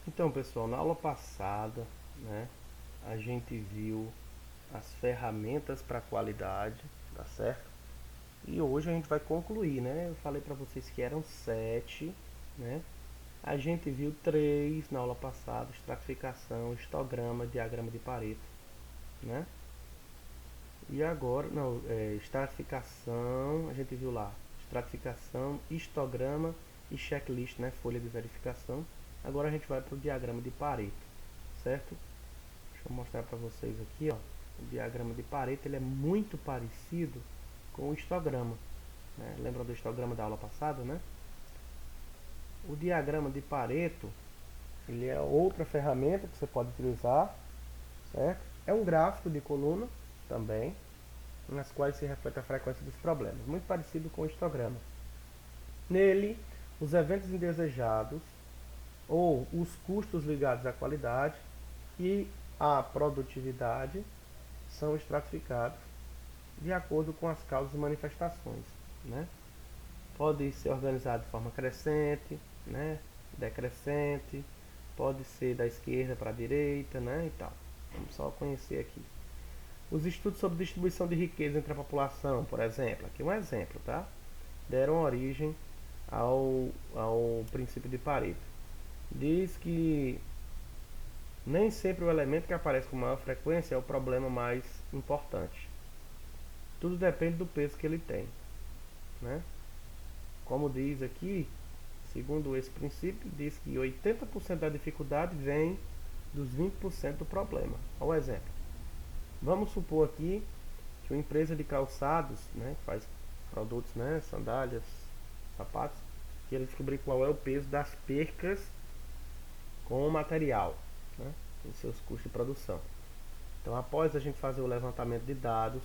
Então, pessoal, na aula passada, né, a gente viu as ferramentas para qualidade, tá certo? E hoje a gente vai concluir, né? Eu falei para vocês que eram 7, né? A gente viu 3 na aula passada: estratificação, histograma, diagrama de Pareto, né? E agora, não, estratificação, a gente viu lá, estratificação, histograma e checklist, né? Folha de verificação. Agora a gente vai para o diagrama de Pareto, certo? Deixa eu mostrar para vocês aqui, ó. O diagrama de Pareto, ele é muito parecido com o histograma, né? Lembra do histograma da aula passada, né? O diagrama de Pareto, ele é outra ferramenta que você pode utilizar, certo? É um gráfico de coluna também, nas quais se reflete a frequência dos problemas, muito parecido com o histograma. Nele, os eventos indesejados ou os custos ligados à qualidade e à produtividade são estratificados de acordo com as causas e manifestações, né? Pode ser organizado de forma crescente, né? Decrescente, pode ser da esquerda para a direita, né? E tal. Vamos só conhecer aqui. Os estudos sobre distribuição de riqueza entre a população, por exemplo, aqui um exemplo, tá? Deram origem ao princípio de Pareto. Diz que nem sempre o elemento que aparece com maior frequência é o problema mais importante. Tudo depende do peso que ele tem, né? Como diz aqui, segundo esse princípio, diz que 80% da dificuldade vem dos 20% do problema. Olha o exemplo. Vamos supor aqui que uma empresa de calçados, né, que faz produtos, né, sandálias, sapatos, queira descobrir qual é o peso das percas com o material, né, os seus custos de produção. Então, após a gente fazer o levantamento de dados,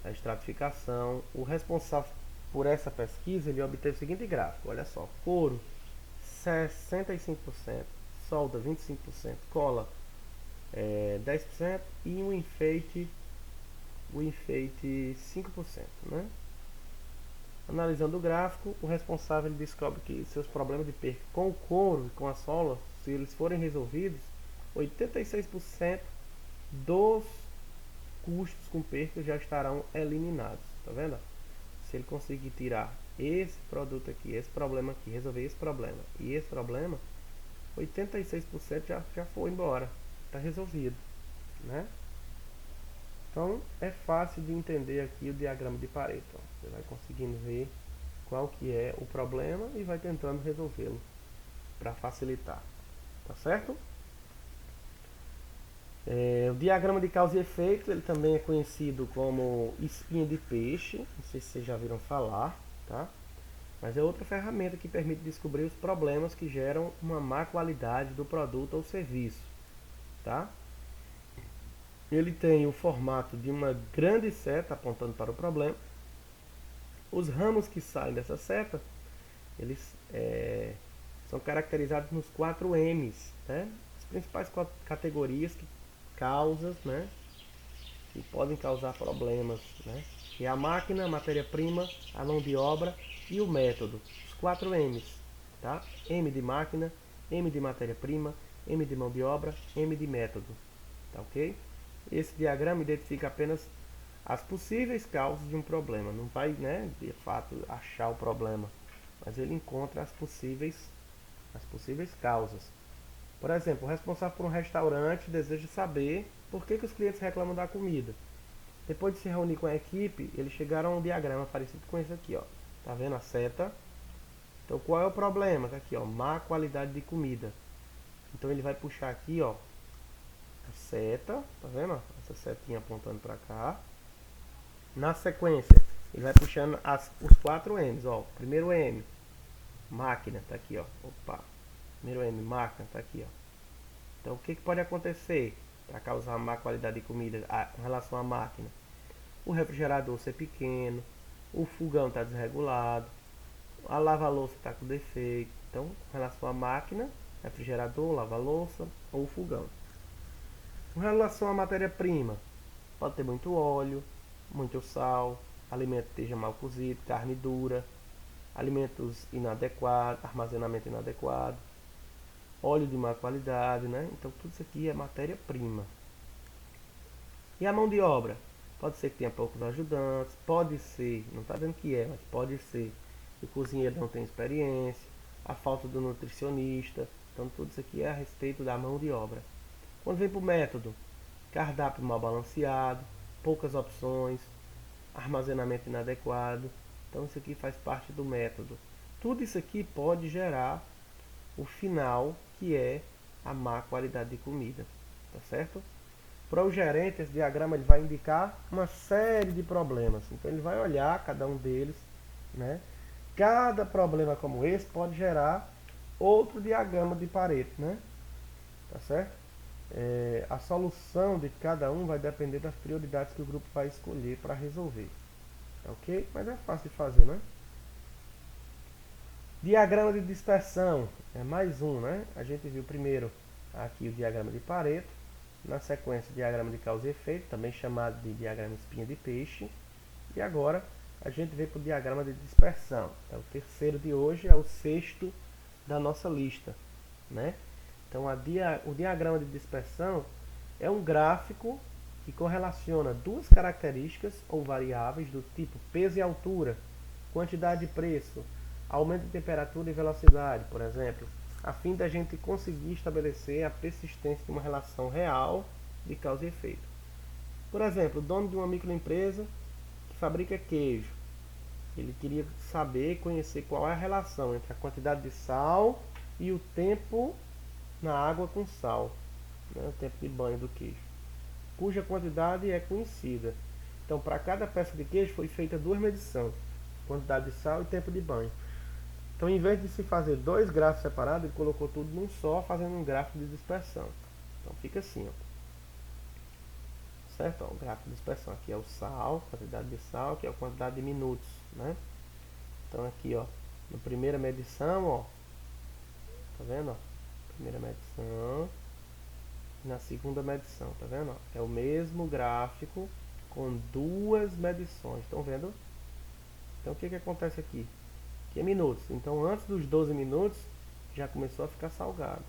a estratificação, o responsável por essa pesquisa, ele obteve o seguinte gráfico: olha só, couro 65%, solda 25%, cola 10% e o enfeite 5%, né? Analisando o gráfico, o responsável ele descobre que seus problemas de perca com o couro e com a sola, se eles forem resolvidos, 86% dos custos com perca já estarão eliminados, tá vendo? Se ele conseguir tirar esse produto aqui, esse problema aqui, resolver esse problema e esse problema, 86% já foi embora, está resolvido, né? Então é fácil de entender aqui o diagrama de Pareto. Ó. Você vai conseguindo ver qual que é o problema e vai tentando resolvê-lo para facilitar, tá certo? O diagrama de causa e efeito, ele também é conhecido como espinha de peixe, não sei se vocês já viram falar, tá? Mas é outra ferramenta que permite descobrir os problemas que geram uma má qualidade do produto ou serviço, tá? Ele tem o formato de uma grande seta apontando para o problema. Os ramos que saem dessa seta, eles são caracterizados nos 4 M's, né? As principais categorias causas, né? Que podem causar problemas, né? Que é a máquina, a matéria-prima, a mão de obra e o método. Os 4 M's, tá? M de máquina, M de matéria-prima, M de mão de obra, M de método, tá ok? Esse diagrama identifica apenas as possíveis causas de um problema. Não vai, né, de fato, achar o problema, mas ele encontra as possíveis causas. Por exemplo, o responsável por um restaurante deseja saber por que os clientes reclamam da comida. Depois de se reunir com a equipe, eles chegaram a um diagrama parecido com esse aqui, ó. Tá vendo a seta? Então, qual é o problema? Tá aqui, ó, má qualidade de comida. Então, ele vai puxar aqui, ó, a seta, tá vendo? Essa setinha apontando para cá. Na sequência, ele vai puxando os 4 M's, ó. Primeiro M, máquina, tá aqui, ó. Opa. Primeiro M, máquina, tá aqui, ó. Então, o que pode acontecer para causar má qualidade de comida com relação à máquina? O refrigerador ser pequeno, o fogão está desregulado, a lava-louça está com defeito. Então, com relação à máquina, refrigerador, lava-louça ou fogão. Com relação à matéria-prima, pode ter muito óleo, muito sal, alimento esteja mal cozido, carne dura, alimentos inadequados, armazenamento inadequado. óleo de má qualidade, né? Então tudo isso aqui é matéria-prima. E a mão de obra? Pode ser que tenha poucos ajudantes, pode ser, não está dizendo que é, mas pode ser que o cozinheiro não tenha experiência, a falta do nutricionista. Então tudo isso aqui é a respeito da mão de obra. Quando vem para o método, cardápio mal balanceado, poucas opções, armazenamento inadequado. Então isso aqui faz parte do método. Tudo isso aqui pode gerar o final, que é a má qualidade de comida, tá certo? Para o gerente, esse diagrama ele vai indicar uma série de problemas. Então ele vai olhar cada um deles, né? Cada problema como esse pode gerar outro diagrama de Pareto, né? Tá certo? A solução de cada um vai depender das prioridades que o grupo vai escolher para resolver. Ok? Mas é fácil de fazer, né? Diagrama de dispersão é mais um, né? A gente viu primeiro aqui o diagrama de Pareto, na sequência o diagrama de causa e efeito, também chamado de diagrama espinha de peixe, e agora a gente vem para o diagrama de dispersão. É o terceiro de hoje, é o sexto da nossa lista, né? Então o diagrama de dispersão é um gráfico que correlaciona duas características ou variáveis do tipo peso e altura, quantidade e preço, aumento de temperatura e velocidade, por exemplo, a fim da gente conseguir estabelecer a persistência de uma relação real de causa e efeito. Por exemplo, o dono de uma microempresa que fabrica queijo, ele queria saber, conhecer qual é a relação entre a quantidade de sal e o tempo na água com sal, né, o tempo de banho do queijo, cuja quantidade é conhecida. Então, para cada peça de queijo foi feita duas medições, quantidade de sal e tempo de banho. Então, em vez de se fazer dois gráficos separados, ele colocou tudo num só, fazendo um gráfico de dispersão. Então, fica assim, ó. Certo? Ó, o gráfico de dispersão. Aqui é o sal, quantidade de sal, aqui é a quantidade de minutos, né? Então, aqui, ó, na primeira medição, ó, tá vendo, ó? Primeira medição, na segunda medição, tá vendo, ó? É o mesmo gráfico com duas medições, estão vendo? Então, o que que acontece aqui? Aqui é minutos. Então, antes dos 12 minutos, já começou a ficar salgado.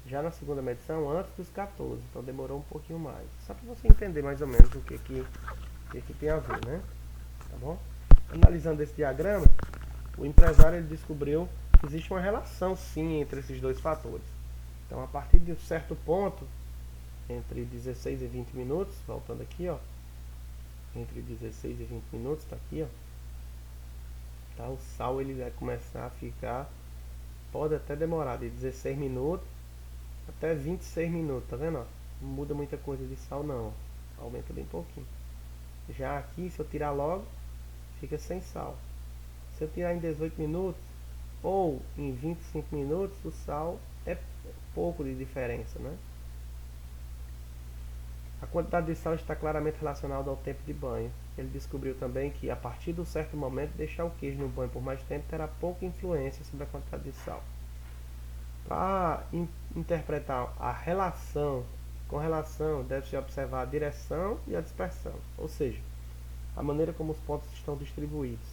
Já na segunda medição, antes dos 14. Então, demorou um pouquinho mais. Só para você entender mais ou menos o que tem a ver, né? Tá bom? Analisando esse diagrama, o empresário ele descobriu que existe uma relação, sim, entre esses dois fatores. Então, a partir de um certo ponto, entre 16 e 20 minutos, voltando aqui, ó, entre 16 e 20 minutos, tá aqui, ó, tá? O sal ele vai começar a ficar, pode até demorar de 16 minutos até 26 minutos, tá vendo? Ó? Não muda muita coisa de sal não, ó. Aumenta bem pouquinho. Já aqui, se eu tirar logo, fica sem sal. Se eu tirar em 18 minutos ou em 25 minutos, o sal é pouco de diferença, né? A quantidade de sal está claramente relacionada ao tempo de banho. Ele descobriu também que a partir de um certo momento, deixar o queijo no banho por mais tempo terá pouca influência sobre a quantidade de sal. Para interpretar a relação, com relação deve-se observar a direção e a dispersão, ou seja, a maneira como os pontos estão distribuídos.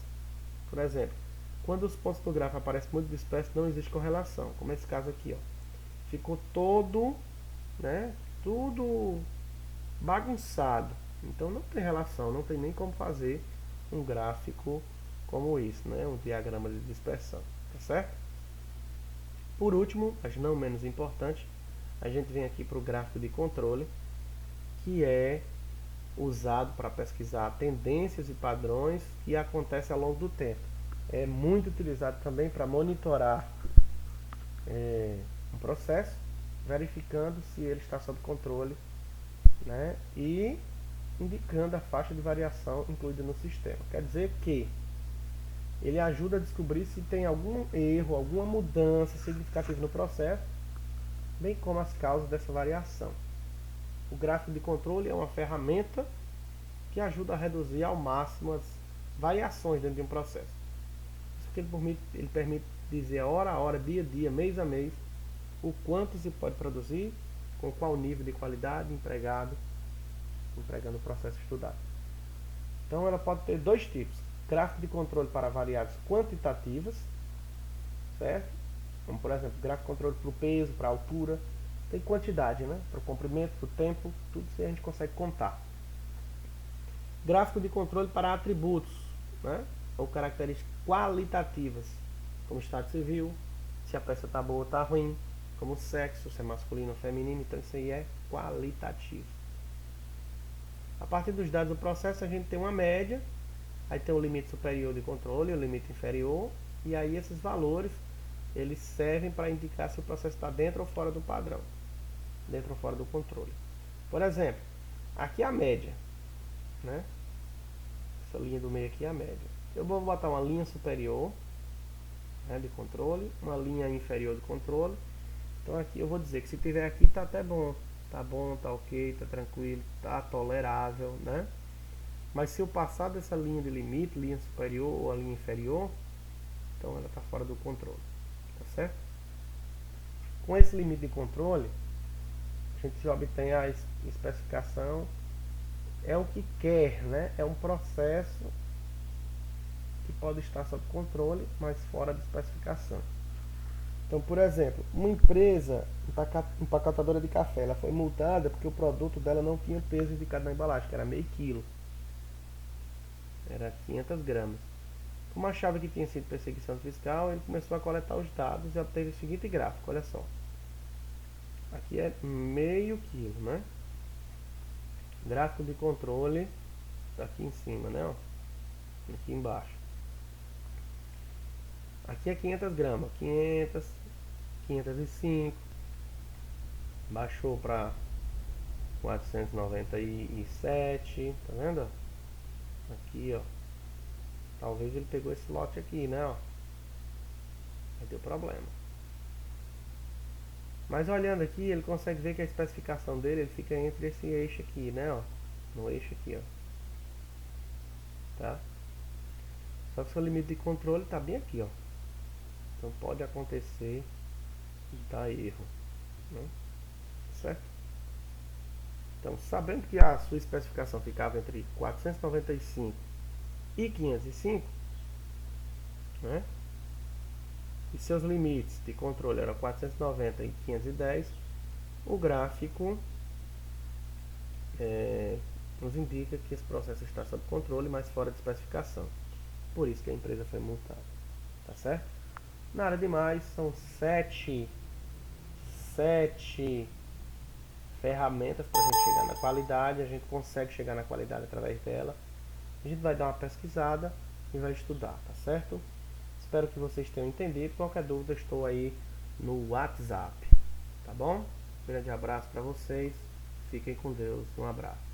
Por exemplo, quando os pontos do gráfico aparecem muito dispersos, não existe correlação, como esse caso aqui, ó. Ficou todo, né, tudo bagunçado. Então não tem relação, não tem nem como fazer um gráfico como isso, né, um diagrama de dispersão, tá certo? Por último, mas não menos importante, a gente vem aqui para o gráfico de controle, que é usado para pesquisar tendências e padrões que acontecem ao longo do tempo. É muito utilizado também para monitorar um processo, verificando se ele está sob controle, né, e indicando a faixa de variação incluída no sistema. Quer dizer que ele ajuda a descobrir se tem algum erro, alguma mudança significativa no processo, bem como as causas dessa variação. O gráfico de controle é uma ferramenta que ajuda a reduzir ao máximo as variações dentro de um processo. Isso que ele permite dizer hora a hora, dia a dia, mês a mês, o quanto se pode produzir, com qual nível de qualidade empregando o processo estudado. Então ela pode ter dois tipos: gráfico de controle para variáveis quantitativas, certo? Como, por exemplo, gráfico de controle para o peso, para a altura. Tem quantidade, né? Para o comprimento, para o tempo, tudo isso a gente consegue contar. Gráfico de controle para atributos, né? Ou características qualitativas, como estado civil, se a peça está boa ou está ruim, como sexo, se é masculino ou feminino, então isso aí é qualitativo. A partir dos dados do processo a gente tem uma média, aí tem o limite superior de controle, o limite inferior, e aí esses valores eles servem para indicar se o processo está dentro ou fora do padrão, dentro ou fora do controle. Por exemplo, aqui é a média, né? Essa linha do meio aqui é a média. Eu vou botar uma linha superior, né, de controle, uma linha inferior de controle. Então aqui eu vou dizer que se tiver aqui tá até bom, tá ok, tá tranquilo, tá tolerável, né? Mas se eu passar dessa linha de limite, linha superior ou a linha inferior, então ela está fora do controle, tá certo? Com esse limite de controle, a gente obtém a especificação, é o que quer, né? É um processo que pode estar sob controle, mas fora de especificação. Então, por exemplo, uma empresa empacotadora de café, ela foi multada porque o produto dela não tinha peso indicado na embalagem, que era meio quilo, era 500 gramas. Como achava que tinha sido perseguição fiscal, ele começou a coletar os dados e obteve o seguinte gráfico, olha só. Aqui é meio quilo, né? Gráfico de controle, aqui em cima, né? Ó, aqui embaixo. Aqui é 500 gramas, 500, 505, baixou para 497, tá vendo? Aqui, ó. Talvez ele pegou esse lote aqui, né, ó. Aí deu problema. Mas olhando aqui, ele consegue ver que a especificação dele ele fica entre esse eixo aqui, né, ó. No eixo aqui, ó. Tá? Só que o seu limite de controle tá bem aqui, ó. Então pode acontecer de dar erro, né? Certo? Então, sabendo que a sua especificação ficava entre 495 e 505, né? E seus limites de controle eram 490 e 510, o gráfico nos indica que esse processo está sob controle, mas fora de especificação. Por isso que a empresa foi multada. Tá certo? Nada demais, são sete ferramentas para a gente chegar na qualidade. A gente consegue chegar na qualidade através dela. A gente vai dar uma pesquisada e vai estudar, tá certo? Espero que vocês tenham entendido. Qualquer dúvida, estou aí no WhatsApp, tá bom? Grande abraço para vocês. Fiquem com Deus. Um abraço.